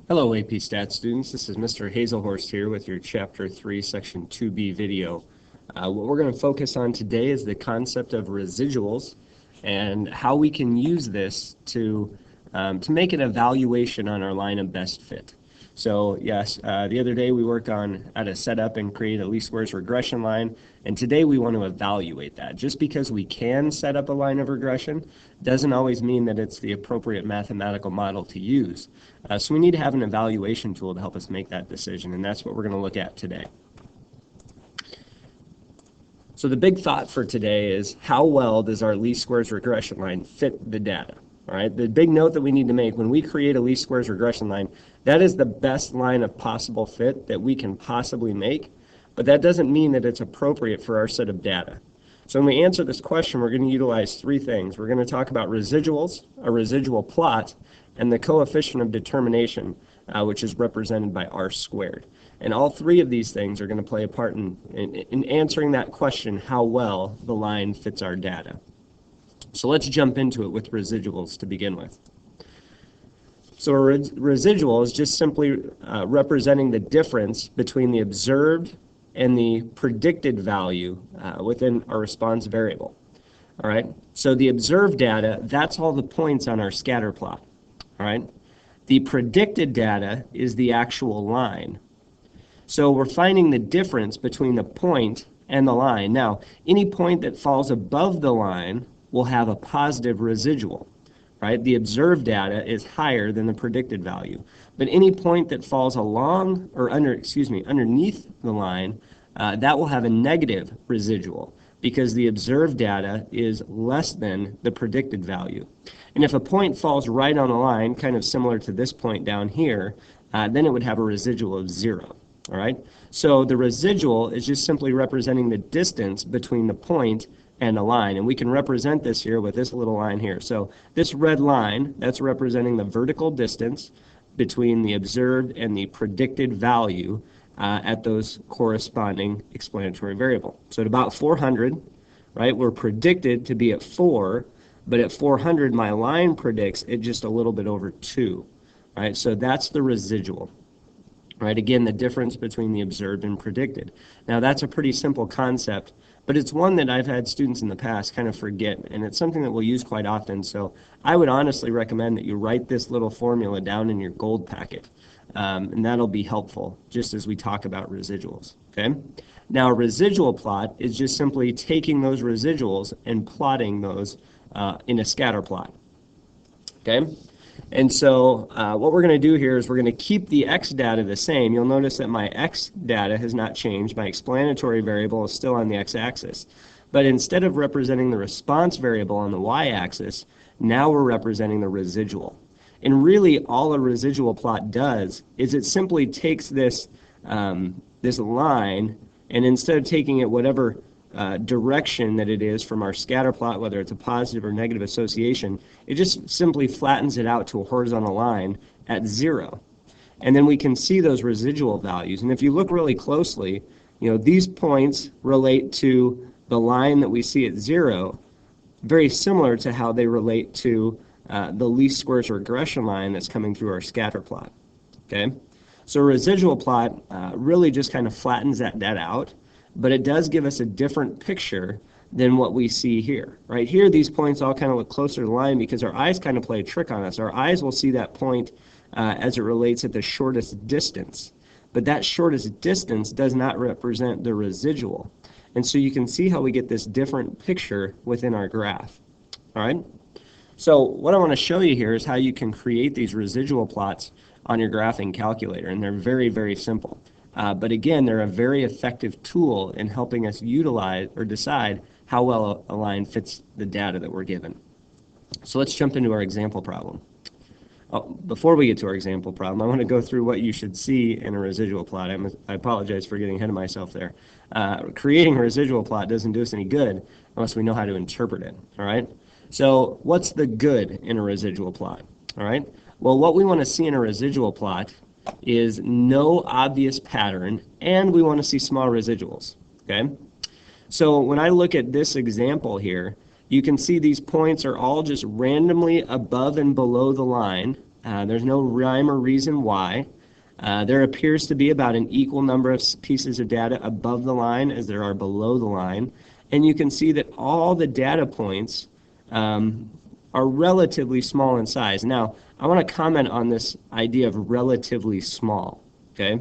Hello AP Stats students, this is Mr. Hazelhorst here with your Chapter 3 Section 2B video. What we're going to focus on today is the concept of residuals and how we can use this to make an evaluation on our line of best fit. So yes, the other day we worked on how to set up and create a least squares regression line, and today we want to evaluate that. Just because we can set up a line of regression doesn't always mean that it's the appropriate mathematical model to use. So we need to have an evaluation tool to help us make that decision, and that's what we're going to look at today. So the big thought for today is, how well does our least squares regression line fit the data? All right, the big note that we need to make when we create a least squares regression line, that is the best line of possible fit that we can possibly make, but that doesn't mean that it's appropriate for our set of data. So when we answer this question, we're going to utilize three things. We're going to talk about residuals, a residual plot, and the coefficient of determination, which is represented by r squared. And all three of these things are going to play a part in answering that question, how well the line fits our data. So let's jump into it with residuals to begin with. So a residual is just simply representing the difference between the observed and the predicted value within our response variable. All right, so the observed data, that's all the points on our scatter plot. All right, the predicted data is the actual line. So we're finding the difference between the point and the line. Now, any point that falls above the line will have a positive residual, right? The observed data is higher than the predicted value. But any point that falls along or underneath the line, that will have a negative residual because the observed data is less than the predicted value. And if a point falls right on the line, kind of similar to this point down here, then it would have a residual of 0. All right, so the residual is just simply representing the distance between the point and the line, and we can represent this here with this little line here. So this red line, that's representing the vertical distance between the observed and the predicted value at those corresponding explanatory variable. So at about 400, right, we're predicted to be at 4, but at 400 my line predicts it just a little bit over 2, right? So that's the residual. Right, again, the difference between the observed and predicted. Now that's a pretty simple concept, but it's one that I've had students in the past kind of forget, and it's something that we'll use quite often. So I would honestly recommend that you write this little formula down in your gold packet, and that'll be helpful just as we talk about residuals. Okay. Now a residual plot is just simply taking those residuals and plotting those in a scatter plot. Okay. And so what we're going to do here is we're going to keep the x data the same. You'll notice that my x data has not changed. My explanatory variable is still on the x-axis. But instead of representing the response variable on the y-axis, now we're representing the residual. And really all a residual plot does is it simply takes this, this line, and instead of taking it whatever direction that it is from our scatter plot, whether it's a positive or negative association, it just simply flattens it out to a horizontal line at 0. And then we can see those residual values. And if you look really closely, you know, these points relate to the line that we see at 0, very similar to how they relate to the least squares regression line that's coming through our scatter plot. Okay, so a residual plot really just kind of flattens that out, but it does give us a different picture than what we see here. Right here, these points all kind of look closer to the line because our eyes kind of play a trick on us. Our eyes will see that point as it relates at the shortest distance, but that shortest distance does not represent the residual. And so you can see how we get this different picture within our graph. All right, so what I want to show you here is how you can create these residual plots on your graphing calculator, and they're very, very simple. But again, they're a very effective tool in helping us utilize or decide how well a line fits the data that we're given. So let's jump into our example problem. Before we get to our example problem, I want to go through what you should see in a residual plot. I apologize for getting ahead of myself there. Creating a residual plot doesn't do us any good unless we know how to interpret it. All right. So what's the good in a residual plot? All right. Well, what we want to see in a residual plot is no obvious pattern, and we want to see small residuals. Okay, so when I look at this example here, you can see these points are all just randomly above and below the line There's no rhyme or reason why. There appears to be about an equal number of pieces of data above the line as there are below the line. And you can see that all the data points are relatively small in size. Now, I want to comment on this idea of relatively small, okay?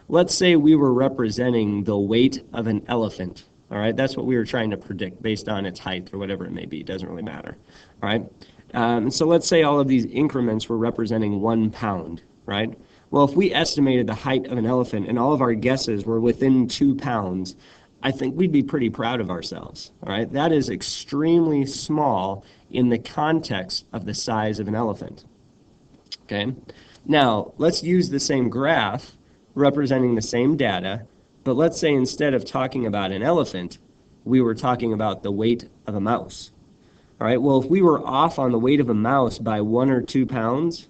Let's say we were representing the weight of an elephant, all right? That's what we were trying to predict based on its height or whatever it may be. It doesn't really matter, all right? So let's say all of these increments were representing 1 pound, right? Well, if we estimated the height of an elephant and all of our guesses were within 2 pounds, I think we'd be pretty proud of ourselves, all right? That is extremely small in the context of the size of an elephant, okay? Now, let's use the same graph representing the same data, but let's say instead of talking about an elephant, we were talking about the weight of a mouse, all right? Well, if we were off on the weight of a mouse by 1 or 2 pounds,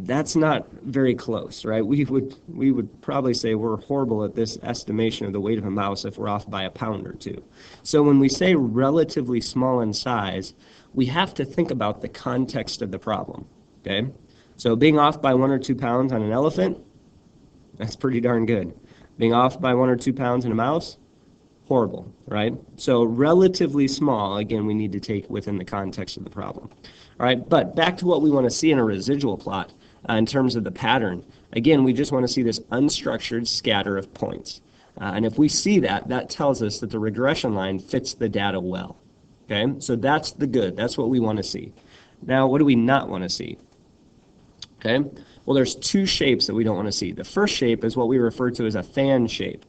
that's not very close, right? We would probably say we're horrible at this estimation of the weight of a mouse if we're off by a pound or 2. So when we say relatively small in size, we have to think about the context of the problem, okay? So being off by 1 or 2 pounds on an elephant, that's pretty darn good. Being off by 1 or 2 pounds in a mouse, horrible, right? So relatively small, again, we need to take within the context of the problem. All right, but back to what we want to see in a residual plot in terms of the pattern. Again, we just want to see this unstructured scatter of points. And if we see that, that tells us that the regression line fits the data well. Okay, so that's the good. That's what we want to see. Now, what do we not want to see? Okay, well, there's 2 shapes that we don't want to see. The first shape is what we refer to as a fan shape.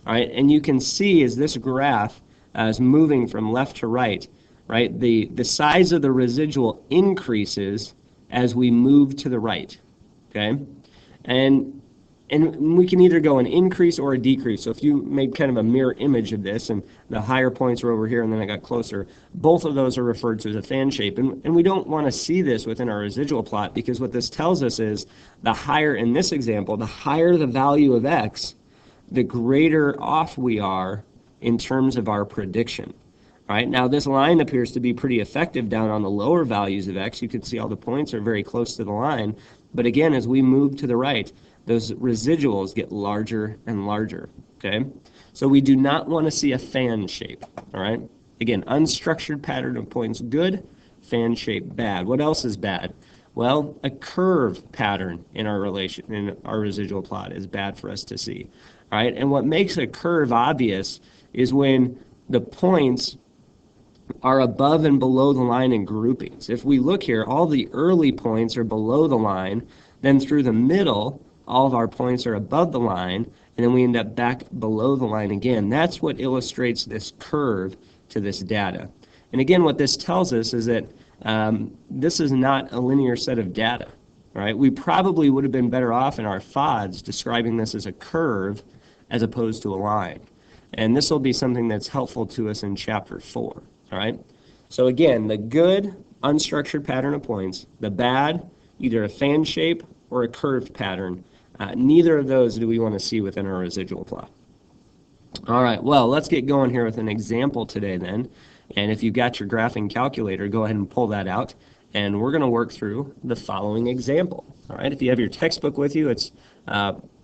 All right, and you can see as this graph is moving from left to right, the size of the residual increases as we move to the right, okay? And we can either go an increase or a decrease. So if you made kind of a mirror image of this and the higher points are over here and then I got closer, both of those are referred to as a fan shape. And we don't want to see this within our residual plot because what this tells us is the higher, in this example, the higher the value of x, the greater off we are in terms of our prediction. Right, now this line appears to be pretty effective down on the lower values of x. You can see all the points are very close to the line. But again, as we move to the right, those residuals get larger and larger, okay? So we do not want to see a fan shape, all right? Again, unstructured pattern of points, good. Fan shape, bad. What else is bad? Well, a curve pattern in our residual plot is bad for us to see, all right? And what makes a curve obvious is when the points are above and below the line in groupings. If we look here, all the early points are below the line, then through the middle, all of our points are above the line, and then we end up back below the line again. That's what illustrates this curve to this data. And again, what this tells us is that this is not a linear set of data, right? We probably would have been better off in our FODs describing this as a curve as opposed to a line. And this will be something that's helpful to us in Chapter 4. All right, so again, the good unstructured pattern of points, the bad, either a fan shape or a curved pattern. Neither of those do we want to see within our residual plot. All right, well, let's get going here with an example today then. And if you've got your graphing calculator, go ahead and pull that out. And we're going to work through the following example. All right, if you have your textbook with you, it's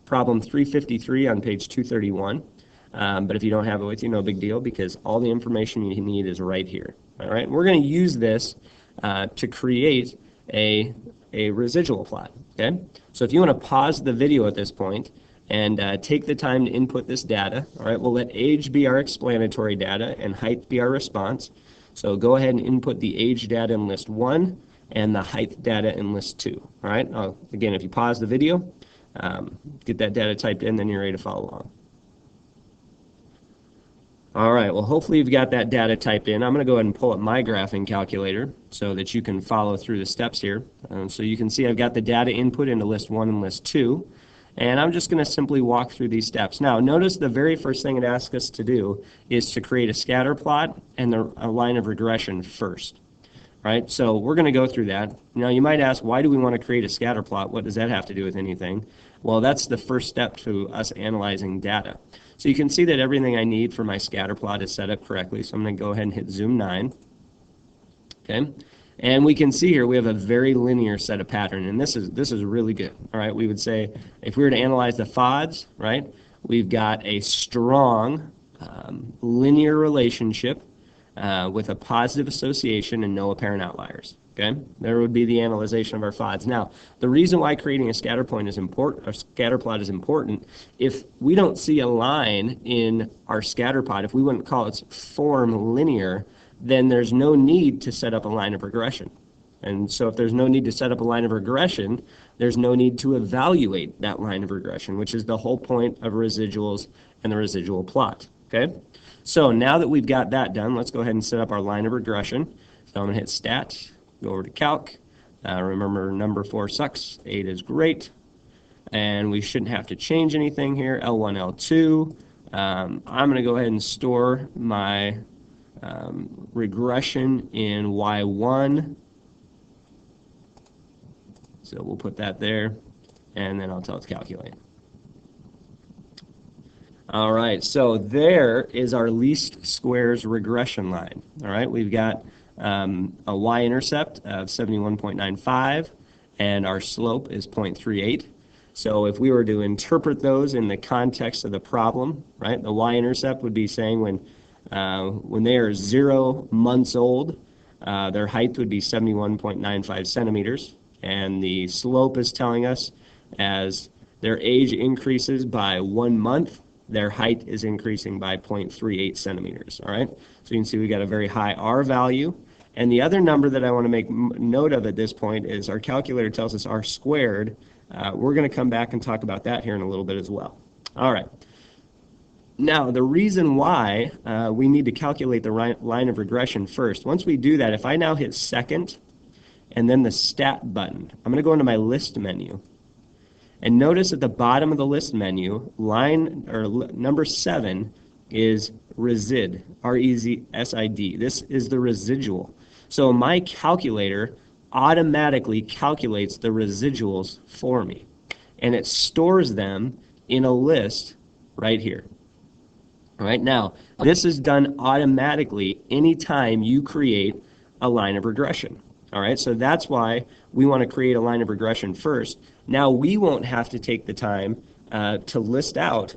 problem 353 on page 231. But if you don't have it with you, no big deal, because all the information you need is right here. All right, we're going to use this to create a residual plot. Okay, so if you want to pause the video at this point and take the time to input this data. All right, we'll let age be our explanatory data and height be our response. So go ahead and input the age data in list 1 and the height data in list 2. All right, again, if you pause the video, get that data typed in, then you're ready to follow along. All right, well, hopefully you've got that data typed in. I'm going to go ahead and pull up my graphing calculator so that you can follow through the steps here. So you can see I've got the data input into list 1 and list 2, and I'm just going to simply walk through these steps. Now, notice the very first thing it asks us to do is to create a scatter plot and a line of regression first. Right, so we're going to go through that. Now, you might ask, why do we want to create a scatter plot? What does that have to do with anything? Well, that's the first step to us analyzing data. So you can see that everything I need for my scatter plot is set up correctly. So I'm going to go ahead and hit zoom 9. Okay. And we can see here we have a very linear set of pattern, and this is really good. All right, we would say if we were to analyze the FODs, right, we've got a strong linear relationship with a positive association and no apparent outliers. Okay, there would be the analyzation of our FODs. Now, the reason why creating a scatter point is important, or scatter plot is important, if we don't see a line in our scatter plot, if we wouldn't call its form linear, then there's no need to set up a line of regression. And so if there's no need to set up a line of regression, there's no need to evaluate that line of regression, which is the whole point of residuals and the residual plot. Okay, so now that we've got that done, let's go ahead and set up our line of regression. So I'm going to hit Stat, go over to Calc. Remember, number 4 sucks, 8 is great. And we shouldn't have to change anything here, L1, L2. I'm going to go ahead and store my regression in Y1. So we'll put that there, and then I'll tell it to calculate. All right, so there is our least squares regression line. All right, we've got a y-intercept of 71.95, and our slope is 0.38. So if we were to interpret those in the context of the problem, right, the y-intercept would be saying when they are 0 months old, their height would be 71.95 centimeters, and the slope is telling us as their age increases by 1 month, their height is increasing by 0.38 centimeters. All right, so you can see we got a very high R value. And the other number that I want to make note of at this point is our calculator tells us R squared. We're going to come back and talk about that here in a little bit as well. All right. Now, the reason why we need to calculate the line of regression first, once we do that, if I now hit second and then the stat button, I'm going to go into my list menu. And notice at the bottom of the list menu, number 7 is resid, R-E-Z-S-I-D. This is the residual. So my calculator automatically calculates the residuals for me, and it stores them in a list right here. All right, now this is done automatically anytime you create a line of regression. All right, so that's why we want to create a line of regression first. Now we won't have to take the time to list out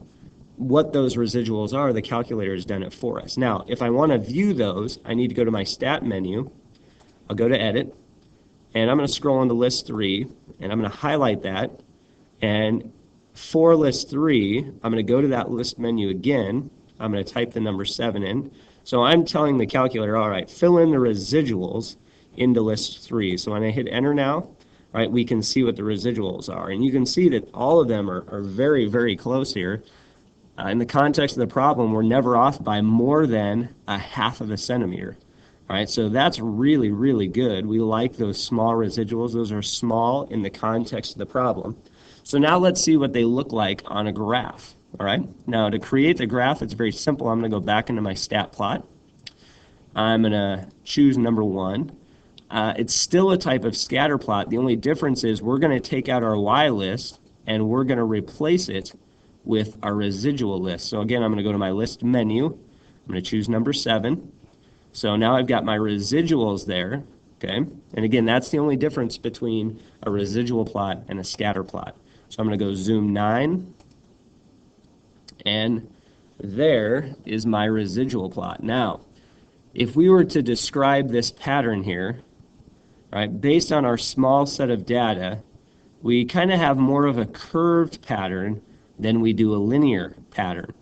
what those residuals are. The calculator has done it for us. Now, if I want to view those, I need to go to my stat menu. I'll go to edit, and I'm going to scroll into list 3, and I'm going to highlight that. And for list 3, I'm going to go to that list menu again. I'm going to type the number 7 in. So I'm telling the calculator, all right, fill in the residuals into list 3. So when I hit enter now, right, we can see what the residuals are. And you can see that all of them are very, very close here. In the context of the problem, we're never off by more than 1/2 of a centimeter. All right, so that's really, really good. We like those small residuals. Those are small in the context of the problem. So now let's see what they look like on a graph. All right, now to create the graph, it's very simple. I'm going to go back into my stat plot. I'm going to choose number 1. It's still a type of scatter plot. The only difference is we're going to take out our Y list and we're going to replace it with our residual list. So again, I'm going to go to my list menu. I'm going to choose number 7. So now I've got my residuals there, okay? And again, that's the only difference between a residual plot and a scatter plot. So I'm going to go zoom 9, and there is my residual plot. Now, if we were to describe this pattern here, right, based on our small set of data, we kind of have more of a curved pattern than we do a linear pattern.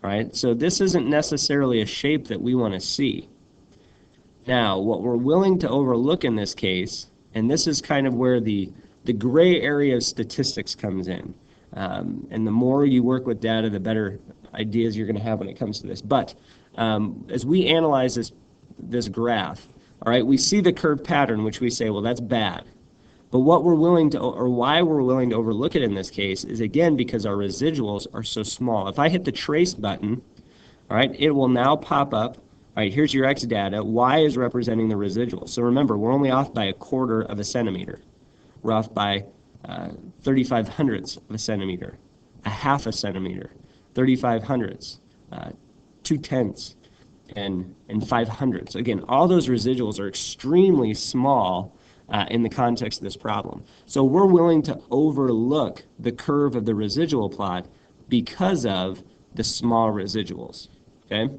Right? So this isn't necessarily a shape that we want to see. Now, what we're willing to overlook in this case, and this is kind of where the gray area of statistics comes in. And the more you work with data, the better ideas you're going to have when it comes to this. But as we analyze this graph, all right, we see the curved pattern, which we say, well, that's bad. But what we're willing to, or why we're willing to overlook it in this case is, again, because our residuals are so small. If I hit the trace button, all right, it will now pop up. All right, here's your X data. Y is representing the residuals. So remember, we're only off by 1/4 of a centimeter. We're off by 35 hundredths of a centimeter, 1/2 a centimeter, 35 hundredths, 2/10. and 500. So again, all those residuals are extremely small in the context of this problem. So we're willing to overlook the curve of the residual plot because of the small residuals, okay?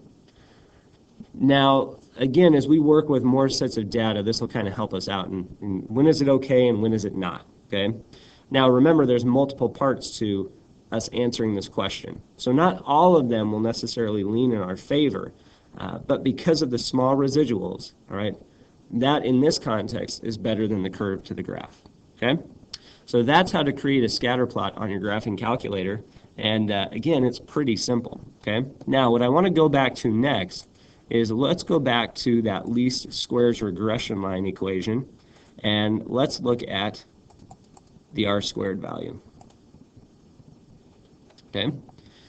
Now, again, as we work with more sets of data, this will kind of help us out. And when is it okay and when is it not, okay? Now, remember, there's multiple parts to us answering this question. So not all of them will necessarily lean in our favor, but because of the small residuals, all right, that in this context is better than the curve to the graph, okay? So that's how to create a scatter plot on your graphing calculator. And again, it's pretty simple, okay? Now, what I want to go back to next is let's go back to that least squares regression line equation, and let's look at the r-squared value. Okay,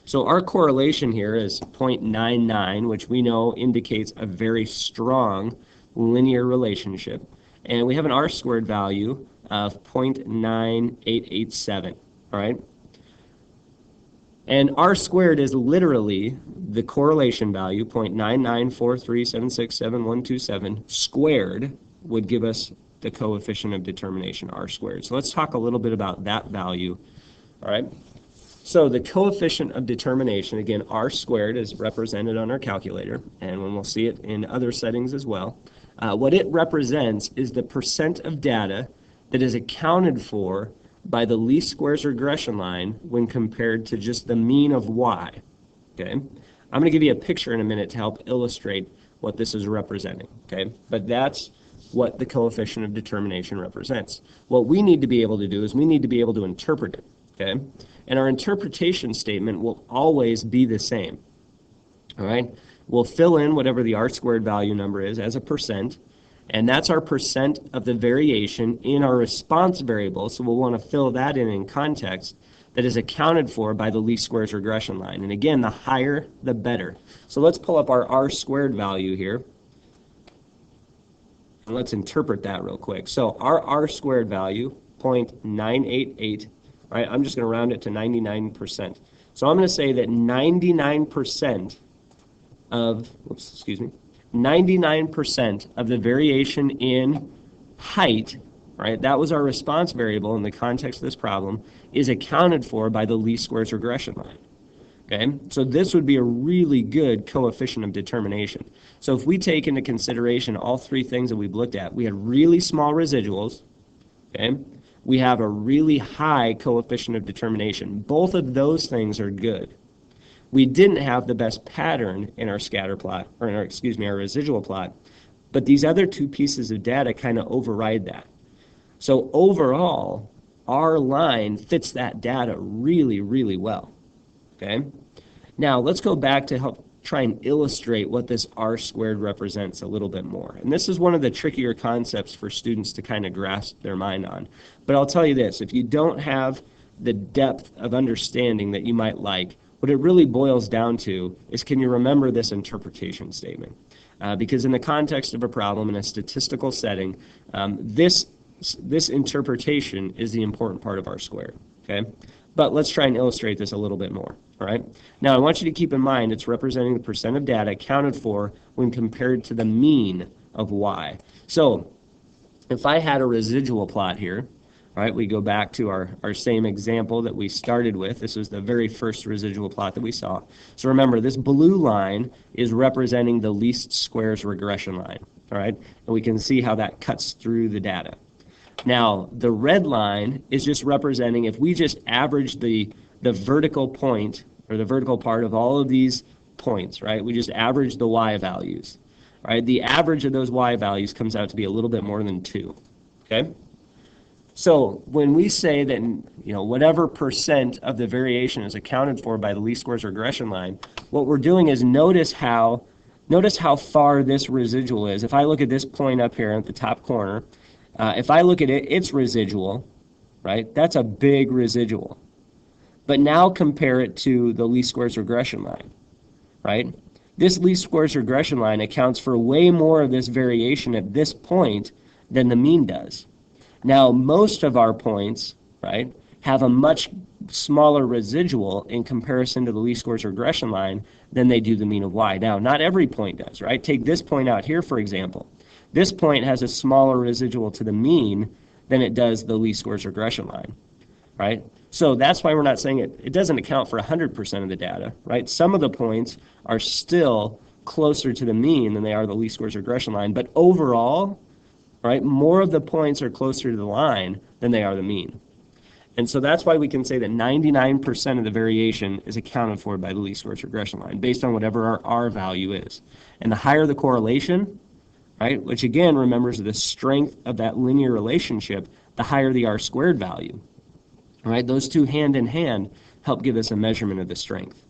so our correlation here is 0.99, which we know indicates a very strong linear relationship, and we have an r-squared value of 0.9887, all right? And r-squared is literally the correlation value, 0.994376727 squared would give us the coefficient of determination, r-squared. So let's talk a little bit about that value, all right? So the coefficient of determination, again, r-squared is represented on our calculator, and we'll see it in other settings as well. What it represents is the percent of data that is accounted for by the least squares regression line when compared to just the mean of y, okay? I'm going to give you a picture in a minute to help illustrate what this is representing, okay? But that's what the coefficient of determination represents. What we need to be able to do is we need to be able to interpret it, okay? And our interpretation statement will always be the same, all right? We'll fill in whatever the r-squared value number is as a percent, and that's our percent of the variation in our response variable, so we'll want to fill that in context that is accounted for by the least squares regression line. And again, the higher, the better. So let's pull up our r-squared value here, and let's interpret that real quick. So our r-squared value, 0.988, right? I'm just going to round it to 99%. So I'm going to say that 99% of, 99% of the variation in height, right, that was our response variable in the context of this problem, is accounted for by the least squares regression line. Okay, so this would be a really good coefficient of determination. So if we take into consideration all three things that we've looked at, we had really small residuals, okay, we have a really high coefficient of determination. Both of those things are good. We didn't have the best pattern in our scatter plot, or in our, our residual plot, but these other two pieces of data kind of override that. So overall, our line fits that data really, really well, okay? Now, let's go back to help try and illustrate what this r-squared represents a little bit more. And this is one of the trickier concepts for students to kind of grasp their mind on. But I'll tell you this, if you don't have the depth of understanding that you might like, what it really boils down to is, can you remember this interpretation statement? Because in the context of a problem in a statistical setting, this interpretation is the important part of r-squared, okay? But let's try and illustrate this a little bit more, all right? Now, I want you to keep in mind it's representing the percent of data accounted for when compared to the mean of y. So if I had a residual plot here, all right, we go back to our same example that we started with. This was the very first residual plot that we saw. So remember, this blue line is representing the least squares regression line, all right? And we can see how that cuts through the data. Now, the red line is just representing, if we just average the vertical point, or the vertical part of all of these points, right? We just average the y values, right? The average of those y values comes out to be a little bit more than 2, okay? So when we say that, whatever percent of the variation is accounted for by the least squares regression line, what we're doing is notice how far this residual is. If I look at this point up here at the top corner, if I look at its residual, right, that's a big residual. But now compare it to the least squares regression line, right? This least squares regression line accounts for way more of this variation at this point than the mean does. Now, most of our points, right, have a much smaller residual in comparison to the least squares regression line than they do the mean of y. Now, not every point does, right? Take this point out here, for example. This point has a smaller residual to the mean than it does the least squares regression line, right? So that's why we're not saying it doesn't account for 100% of the data, right? Some of the points are still closer to the mean than they are the least squares regression line, but overall, right, more of the points are closer to the line than they are the mean. And so that's why we can say that 99% of the variation is accounted for by the least squares regression line based on whatever our R value is. And the higher the correlation, right, which again remembers the strength of that linear relationship, the higher the R squared value. Right? Those two hand in hand help give us a measurement of the strength.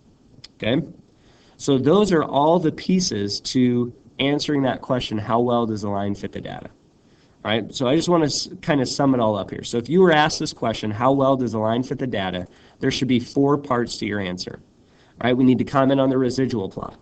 Okay? So those are all the pieces to answering that question, how well does the line fit the data? All right? So I just want to kind of sum it all up here. So if you were asked this question, how well does the line fit the data, there should be 4 parts to your answer. All right? We need to comment on the residual plot.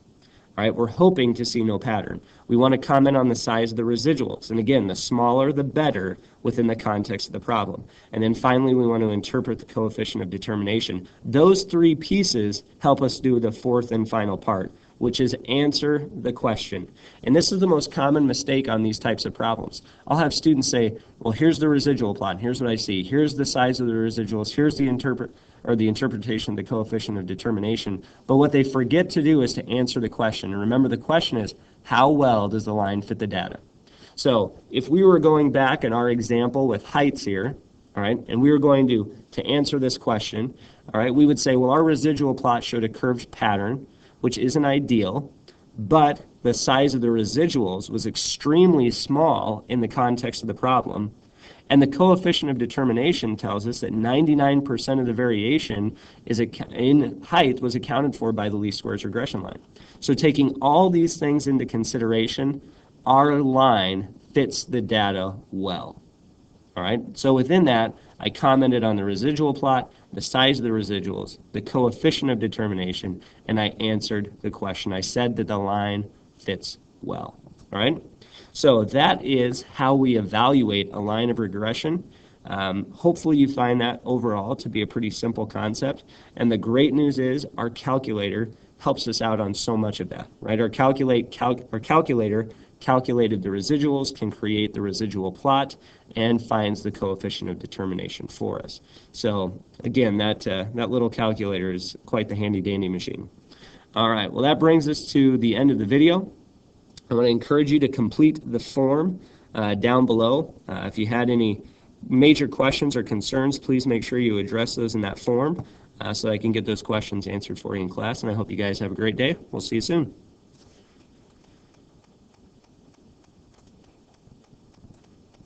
All right? We're hoping to see no pattern. We want to comment on the size of the residuals. And again, the smaller, the better within the context of the problem. And then finally, we want to interpret the coefficient of determination. Those 3 pieces help us do the 4th and final part, which is answer the question. And this is the most common mistake on these types of problems. I'll have students say, well, here's the residual plot, and here's what I see. Here's the size of the residuals. Here's the interpretation of the coefficient of determination. But what they forget to do is to answer the question. And remember, the question is, how well does the line fit the data? So if we were going back in our example with heights here, all right, and we were going to answer this question, all right, we would say, well, our residual plot showed a curved pattern, which isn't ideal, but the size of the residuals was extremely small in the context of the problem. And the coefficient of determination tells us that 99% of the variation in height was accounted for by the least squares regression line. So taking all these things into consideration, our line fits the data well. All right, so within that, I commented on the residual plot, the size of the residuals, the coefficient of determination, and I answered the question. I said that the line fits well. All right, so that is how we evaluate a line of regression. Hopefully you find that overall to be a pretty simple concept. And the great news is our calculator helps us out on so much of that, right? Our calculator calculated the residuals, can create the residual plot, and finds the coefficient of determination for us. So again, that little calculator is quite the handy-dandy machine. All right, well, that brings us to the end of the video. I want to encourage you to complete the form down below. If you had any major questions or concerns, please make sure you address those in that form so I can get those questions answered for you in class. And I hope you guys have a great day. We'll see you soon.